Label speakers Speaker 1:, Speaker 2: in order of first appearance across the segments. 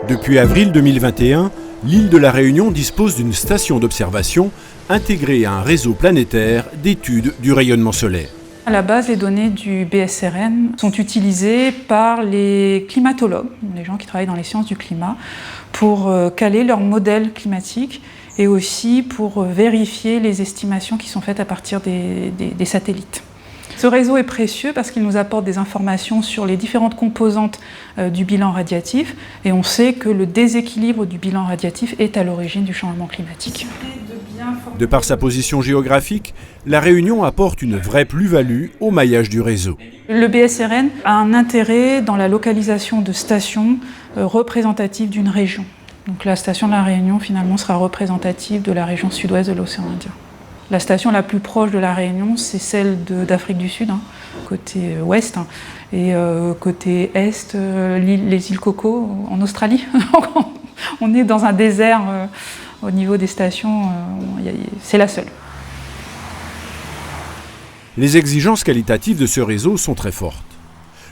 Speaker 1: Depuis avril 2021, l'île de la Réunion dispose d'une station d'observation intégrée à un réseau planétaire d'études du rayonnement solaire.
Speaker 2: À la base, les données du BSRN sont utilisées par les climatologues, les gens qui travaillent dans les sciences du climat, pour caler leurs modèles climatiques et aussi pour vérifier les estimations qui sont faites à partir des satellites. Ce réseau est précieux parce qu'il nous apporte des informations sur les différentes composantes du bilan radiatif et on sait que le déséquilibre du bilan radiatif est à l'origine du changement climatique.
Speaker 1: De par sa position géographique, la Réunion apporte une vraie plus-value au maillage du réseau.
Speaker 2: Le BSRN a un intérêt dans la localisation de stations représentatives d'une région. Donc la station de la Réunion finalement sera représentative de la région sud-ouest de l'océan Indien. La station la plus proche de la Réunion, c'est celle d'Afrique du Sud, côté ouest, et côté est, les îles Coco en Australie. On est dans un désert au niveau des stations, c'est la seule.
Speaker 1: Les exigences qualitatives de ce réseau sont très fortes.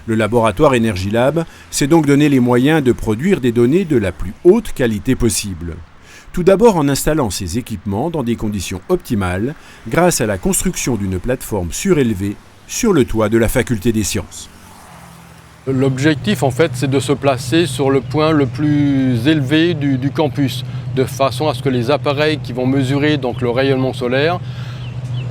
Speaker 1: Le laboratoire EnergyLab s'est donc donné les moyens de produire des données de la plus haute qualité possible. Tout d'abord en installant ces équipements dans des conditions optimales grâce à la construction d'une plateforme surélevée sur le toit de la faculté des sciences.
Speaker 3: L'objectif en fait c'est de se placer sur le point le plus élevé du campus, de façon à ce que les appareils qui vont mesurer donc, le rayonnement solaire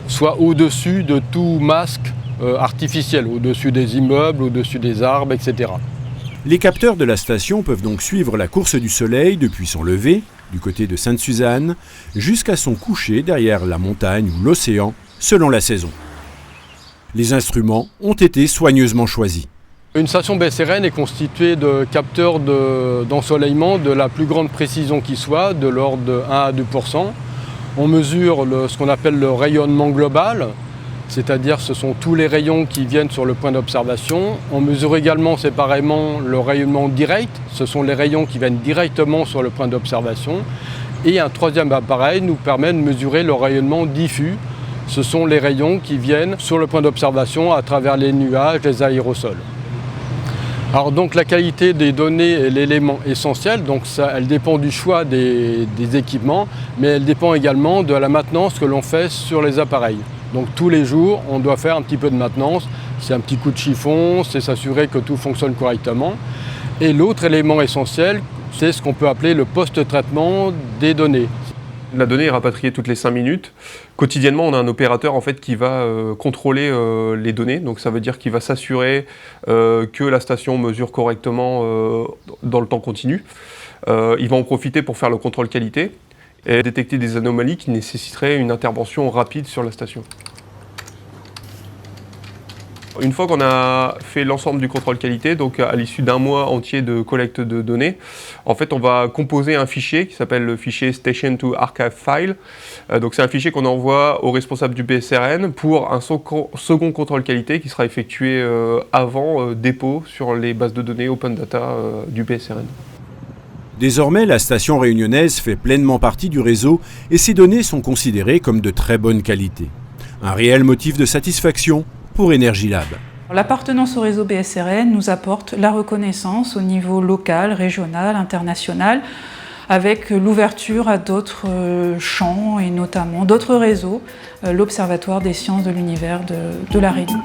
Speaker 3: soient au-dessus de tout masque artificiel, au-dessus des immeubles, au-dessus des arbres, etc.
Speaker 1: Les capteurs de la station peuvent donc suivre la course du soleil depuis son lever, du côté de Sainte-Suzanne, jusqu'à son coucher derrière la montagne ou l'océan, selon la saison. Les instruments ont été soigneusement choisis.
Speaker 3: Une station BSRN est constituée de capteurs d'ensoleillement de la plus grande précision qui soit, de l'ordre de 1 à 2%. On mesure ce qu'on appelle le rayonnement global, c'est-à-dire ce sont tous les rayons qui viennent sur le point d'observation. On mesure également séparément le rayonnement direct, ce sont les rayons qui viennent directement sur le point d'observation. Et un troisième appareil nous permet de mesurer le rayonnement diffus, ce sont les rayons qui viennent sur le point d'observation à travers les nuages, les aérosols. Alors donc la qualité des données est l'élément essentiel, donc elle dépend du choix des équipements, mais elle dépend également de la maintenance que l'on fait sur les appareils. Donc tous les jours, on doit faire un petit peu de maintenance, c'est un petit coup de chiffon, c'est s'assurer que tout fonctionne correctement. Et l'autre élément essentiel, c'est ce qu'on peut appeler le post-traitement des données.
Speaker 4: La donnée est rapatriée toutes les 5 minutes. Quotidiennement, on a un opérateur en fait, qui va contrôler les données. Donc ça veut dire qu'il va s'assurer que la station mesure correctement dans le temps continu. Il va en profiter pour faire le contrôle qualité et détecter des anomalies qui nécessiteraient une intervention rapide sur la station. Une fois qu'on a fait l'ensemble du contrôle qualité, donc à l'issue d'un mois entier de collecte de données, en fait on va composer un fichier qui s'appelle le fichier Station to Archive File. Donc c'est un fichier qu'on envoie au responsable du BSRN pour un second contrôle qualité qui sera effectué avant dépôt sur les bases de données Open Data du BSRN.
Speaker 1: Désormais, la station réunionnaise fait pleinement partie du réseau et ses données sont considérées comme de très bonne qualité. Un réel motif de satisfaction pour EnergyLab.
Speaker 2: L'appartenance au réseau BSRN nous apporte la reconnaissance au niveau local, régional, international, avec l'ouverture à d'autres champs et notamment d'autres réseaux, l'Observatoire des sciences de l'univers de la Réunion.